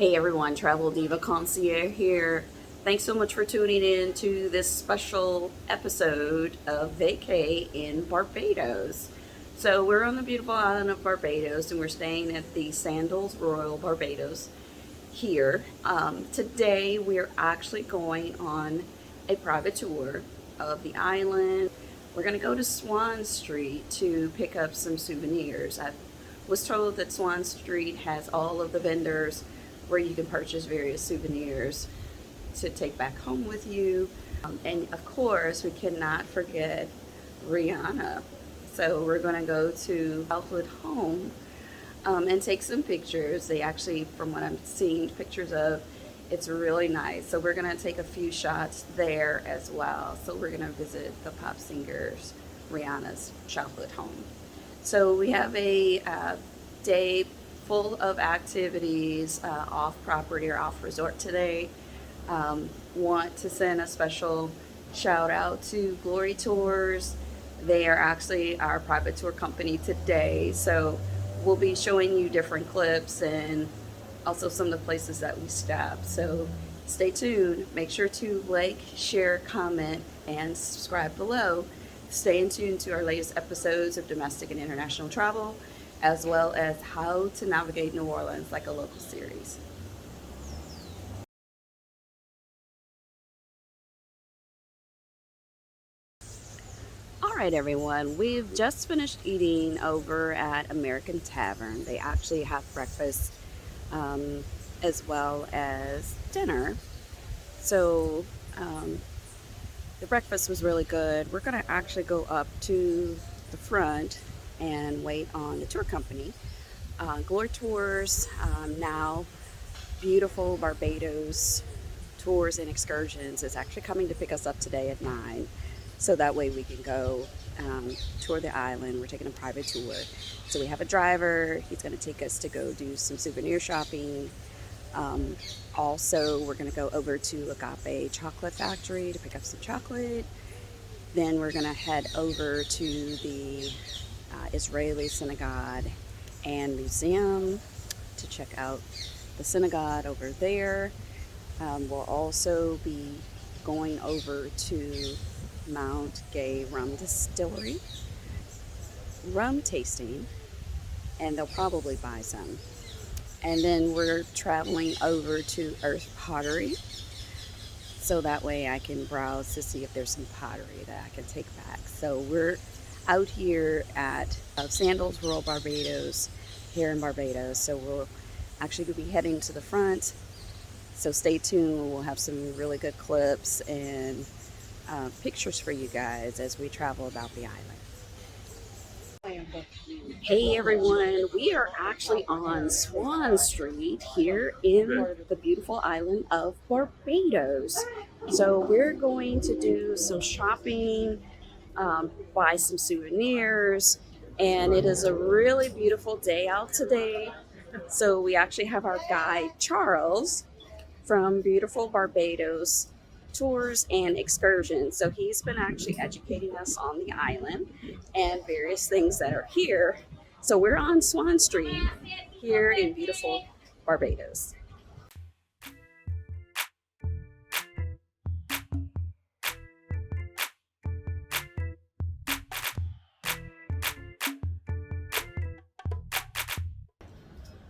Hey everyone, Travel Diva Concierge here. Thanks so much for tuning in to this special episode of Vacay in Barbados. So we're on the beautiful island of Barbados and we're staying at the Sandals Royal Barbados here. Today we're actually going on a private tour of the island. We're going to go to Swan Street to pick up some souvenirs. I was told that Swan Street has all of the vendors where you can purchase various souvenirs to take back home with you. And of course, we cannot forget Rihanna. So we're going to go to childhood home and take some pictures. They actually, from what I'm seeing pictures of, it's really nice. So we're going to take a few shots there as well. So we're going to visit the pop singer's Rihanna's childhood home. So we have a day full of activities off property or off resort today. Want to send a special shout out to Glory Tours. They are actually our private tour company today, so we'll be showing you different clips and also some of the places that we stopped. So stay tuned. Make sure to like, share, comment, and subscribe below. Stay in tune to our latest episodes of domestic and international travel, as well as how to navigate New Orleans like a local series. All right, everyone, we've just finished eating over at American Tavern. They actually have breakfast as well as dinner. So the breakfast was really good. We're going to actually go up to the front and wait on the tour company. Glory Tours, now Beautiful Barbados Tours and Excursions is actually coming to pick us up today at 9. So that way we can go tour the island. We're taking a private tour. So we have a driver. He's going to take us to go do some souvenir shopping. Also, we're going to go over to Agapey Chocolate Factory to pick up some chocolate. Then we're going to head over to the Israeli Synagogue and Museum to check out the synagogue over there. We'll also be going over to Mount Gay Rum Distillery, rum tasting, and they'll probably buy some. And then we're traveling over to Earthworks Pottery, so that way I can browse to see if there's some pottery that I can take back. So we're out here at Sandals Royal Barbados here in Barbados. So we'll actually be heading to the front. So stay tuned. We'll have some really good clips and pictures for you guys as we travel about the island. Hey everyone, we are actually on Swan Street here in the beautiful island of Barbados. So we're going to do some shopping, buy some souvenirs, and it is a really beautiful day out today. So we actually have our guide Charles from Beautiful Barbados Tours and Excursions. So he's been actually educating us on the island and various things that are here. So we're on Swan Street here in beautiful Barbados.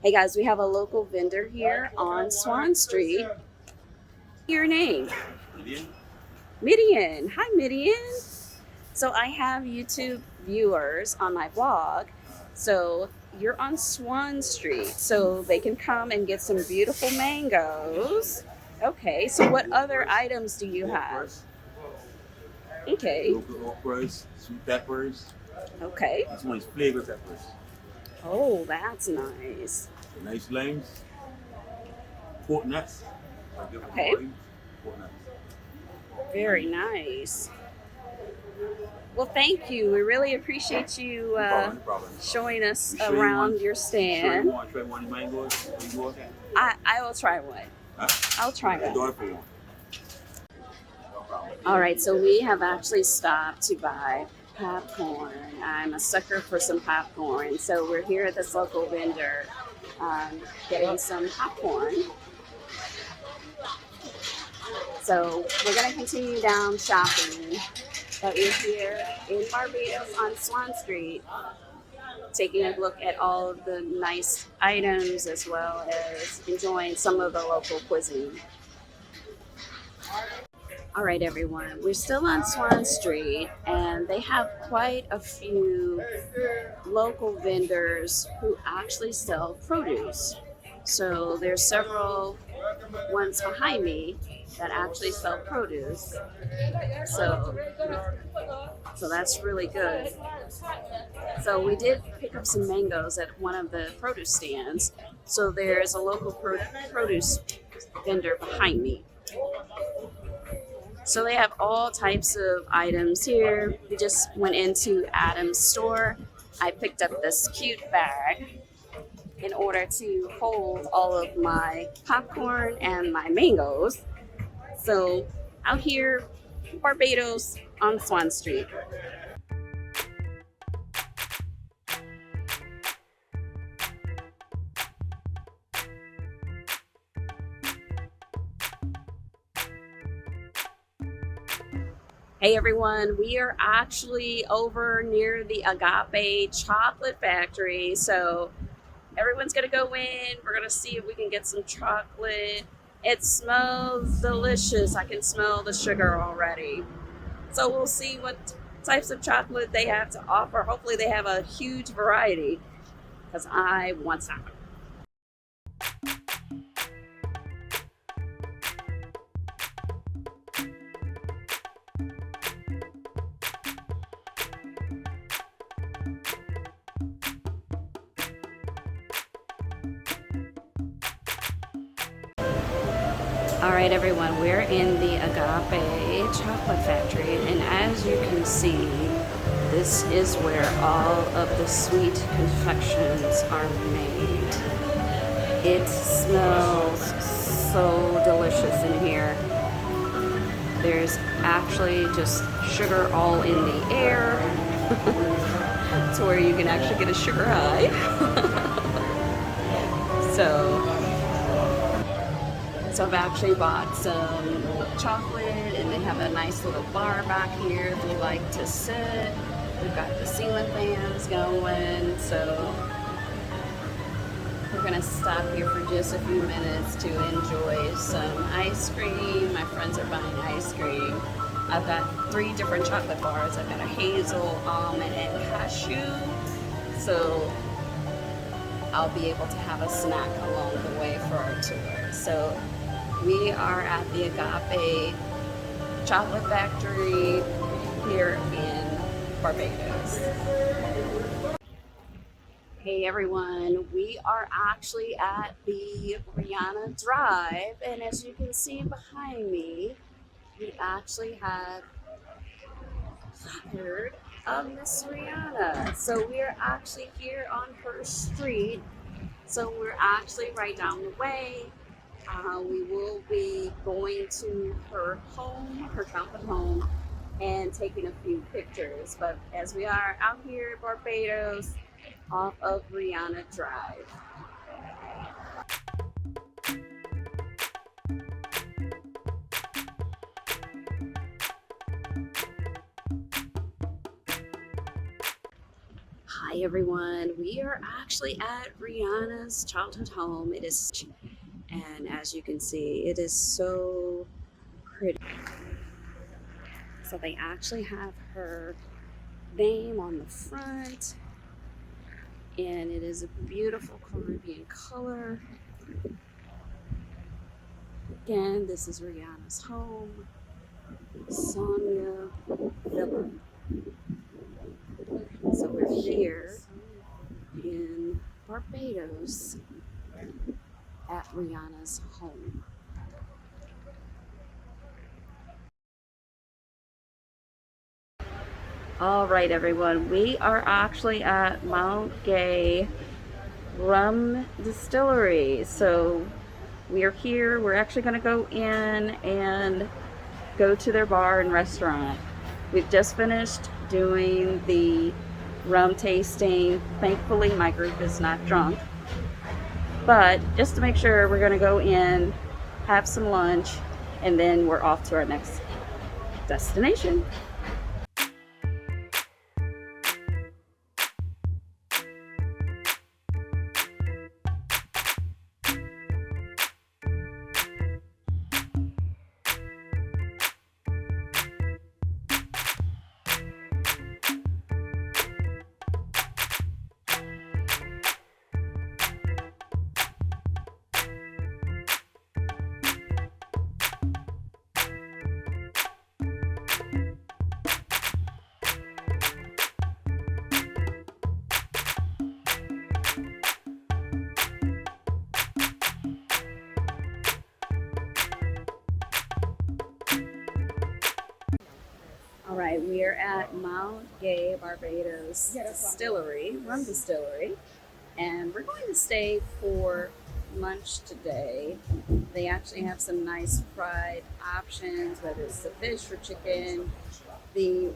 Hey guys, we have a local vendor here on Swan Street. Your name? Midian. Midian. Hi Midian. So I have YouTube viewers on my blog. So you're on Swan Street, so they can come and get some beautiful mangoes. Okay, so what other items do you have? Okay. Local okras, sweet peppers. Okay. This one is flavor peppers. Oh, that's nice. Nice limes. Pork nuts. Okay. Pork nuts. Very nice. Well, thank you. We really appreciate you No problem. showing us You sure you around want- your Sure, stand. you want to try one of the mangoes? Mango? I will try one. Huh? I'll try I'll one. do it for you. No problem. All right, so we have actually stopped to buy popcorn. I'm a sucker for some popcorn. So we're here at this local vendor getting some popcorn. So we're going to continue down shopping, but we're here in Barbados on Swan Street, taking a look at all of the nice items as well as enjoying some of the local cuisine. All right, everyone, we're still on Swan Street, and they have quite a few local vendors who actually sell produce. So there's several ones behind me that actually sell produce. So that's really good. So we did pick up some mangoes at one of the produce stands. So there's a local produce vendor behind me. So they have all types of items here. We just went into Adam's store. I picked up this cute bag in order to hold all of my popcorn and my mangoes. So out here, Barbados on Swan Street. Hey everyone, we are actually over near the Agapey Chocolate Factory. So everyone's gonna go in, we're gonna see if we can get some chocolate. It smells delicious. I can smell the sugar already. So we'll see what types of chocolate they have to offer. Hopefully they have a huge variety, because I want some. All right, everyone, we're in the Agapey Chocolate Factory, and as you can see, this is where all of the sweet confections are made. It smells so delicious in here. There's actually just sugar all in the air to where you can actually get a sugar high. So I've actually bought some chocolate, and they have a nice little bar back here if you like to sit. We've got the ceiling fans going, so we're gonna stop here for just a few minutes to enjoy some ice cream. My friends are buying ice cream. I've got 3 different chocolate bars. I've got a hazel, almond, and cashew. So I'll be able to have a snack along the way for our tour. So we are at the Agapey Chocolate Factory here in Barbados. Hey everyone, we are actually at the Rihanna Drive, and as you can see behind me, we actually have placard of Miss Rihanna. So we are actually here on her street. So we're actually right down the way. We will be going to her home, her chocolate home, and taking a few pictures. But as we are out here in Barbados, off of Rihanna Drive. Hi everyone, we are actually at Rihanna's childhood home. It is, and as you can see, it is so pretty. So they actually have her name on the front, and it is a beautiful Caribbean color. Again, this is Rihanna's home, Sonia Villa. So we're here in Barbados at Rihanna's home. All right, everyone, we are actually at Mount Gay Rum Distillery. So we are here. We're actually going to go in and go to their bar and restaurant. We've just finished doing the rum tasting. Thankfully, my group is not drunk. But just to make sure, we're going to go in, have some lunch, and then we're off to our next destination. All right, we are at Mount Gay Barbados Distillery, rum distillery, and we're going to stay for lunch today. They actually have some nice fried options, whether it's the fish or chicken. The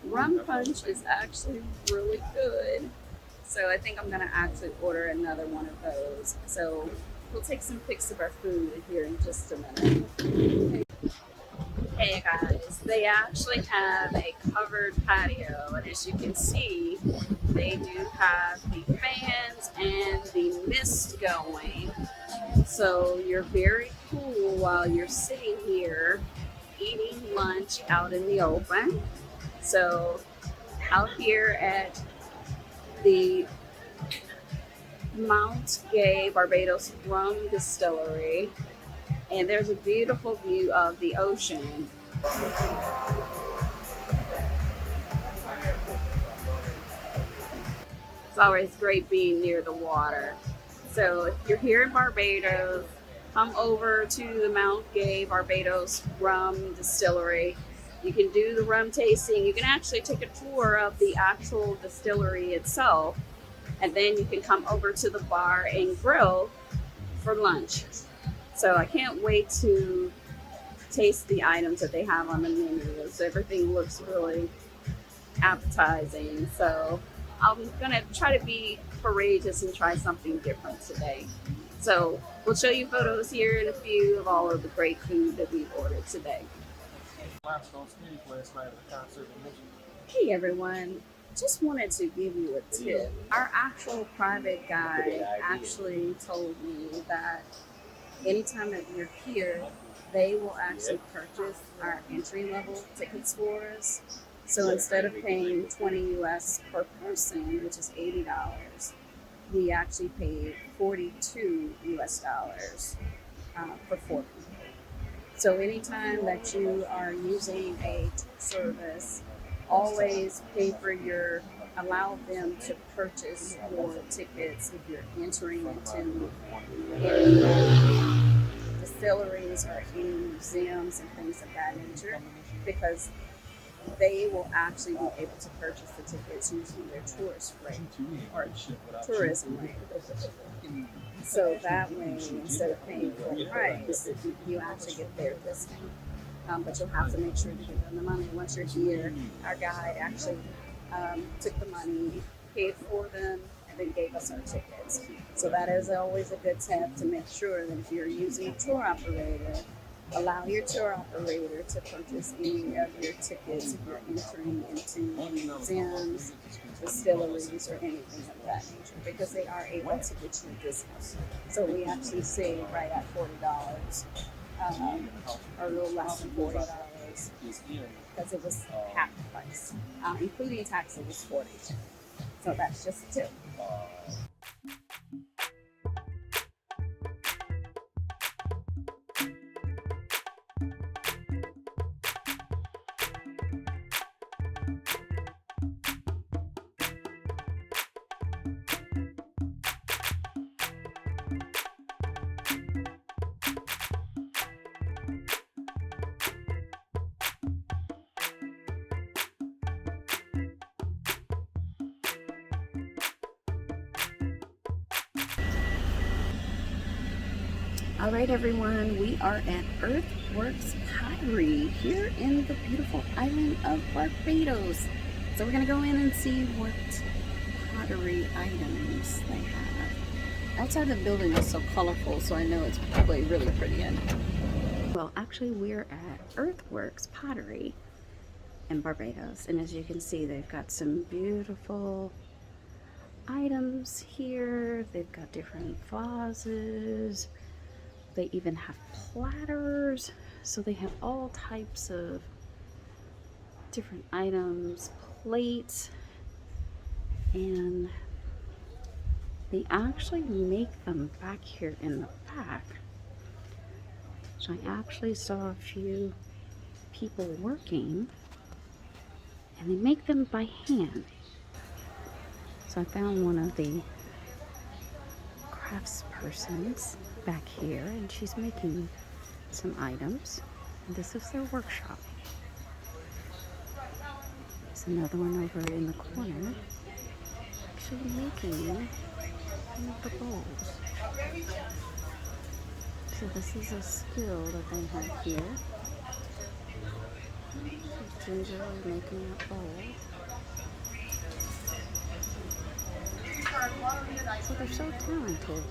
rum punch is actually really good, so I think I'm going to actually order another one of those. So we'll take some pics of our food here in just a minute. Hey guys, they actually have a covered patio, and as you can see, they do have the fans and the mist going, so you're very cool while you're sitting here eating lunch out in the open. So out here at the Mount Gay Barbados Rum Distillery, and there's a beautiful view of the ocean. It's always great being near the water. So if you're here in Barbados, come over to the Mount Gay Barbados Rum Distillery. You can do the rum tasting. You can actually take a tour of the actual distillery itself, and then you can come over to the bar and grill for lunch. So I can't wait to taste the items that they have on the menu. So everything looks really appetizing. So I'm gonna try to be courageous and try something different today. So we'll show you photos here in a few of all of the great food that we've ordered today. Hey everyone, just wanted to give you a tip. Our actual private guide actually told me that anytime that you're here, they will actually purchase our entry level tickets for us. So instead of paying 20 US per person, which is $80, we actually paid 42 US dollars for 4 people. So anytime that you are using a tour service, always pay for allow them to purchase your tickets if you're entering into any distilleries or any museums and things of that nature, because they will actually be able to purchase the tickets using their tourist rate or tourism rate. So that way, instead of paying full price, you actually get their discount. But you'll have to make sure to give them the money. Once you're here, our guide actually took the money, paid for them, and then gave us our tickets. So that is always a good tip, to make sure that if you're using a tour operator, allow your tour operator to purchase any of your tickets if you're entering into museums, distilleries, or anything of that nature, because they are able to get you a discount. So we actually save right at $40, or a little less than $40, because it was half the price, including tax. It was $42. So that's just a tip. All right, everyone, we are at Earthworks Pottery here in the beautiful island of Barbados. So we're going to go in and see what pottery items they have. Outside the building is so colorful, so I know it's probably really pretty in. Well, actually, we're at Earthworks Pottery in Barbados, and as you can see, they've got some beautiful items here. They've got different vases. They even have platters, so they have all types of different items, plates, and they actually make them back here in the back. So I actually saw a few people working, and they make them by hand. So I found one of the craftspersons back here, and she's making some items. And this is their workshop. There's another one over in the corner, actually making one of the bowls. So this is a skill that they have here. Gingerly making a bowl. So they're so talented.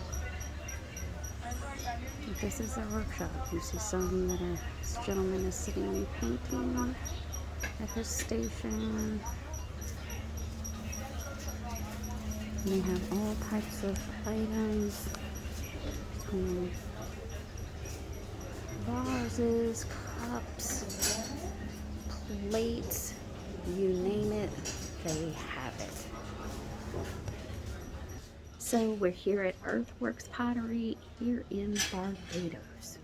This is their workshop. You see some that are, this gentleman is sitting and painting at his station. And they have all types of items. Vases, cups, plates, you name it, they have it. So we're here at Earthworks Pottery here in Barbados.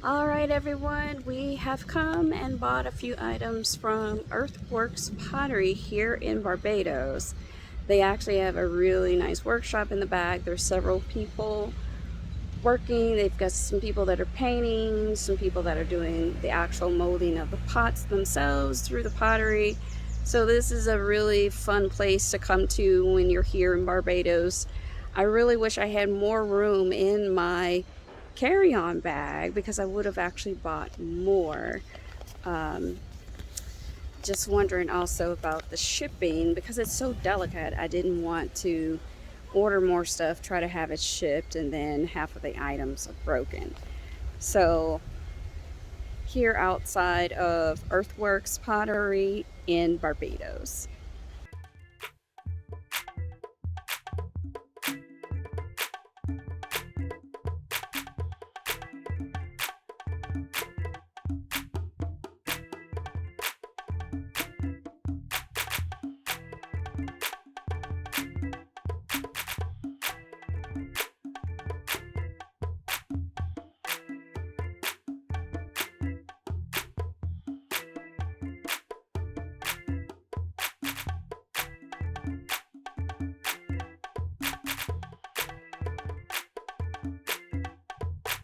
All right, everyone, we have come and bought a few items from Earthworks Pottery here in Barbados. They actually have a really nice workshop in the back. There's several people working. They've got some people that are painting, some people that are doing the actual molding of the pots themselves through the pottery. So this is a really fun place to come to when you're here in Barbados. I really wish I had more room in my carry-on bag because I would have actually bought more. Just wondering also about the shipping because it's so delicate. I didn't want to order more stuff, try to have it shipped, and then half of the items are broken. So here outside of Earthworks Pottery in Barbados.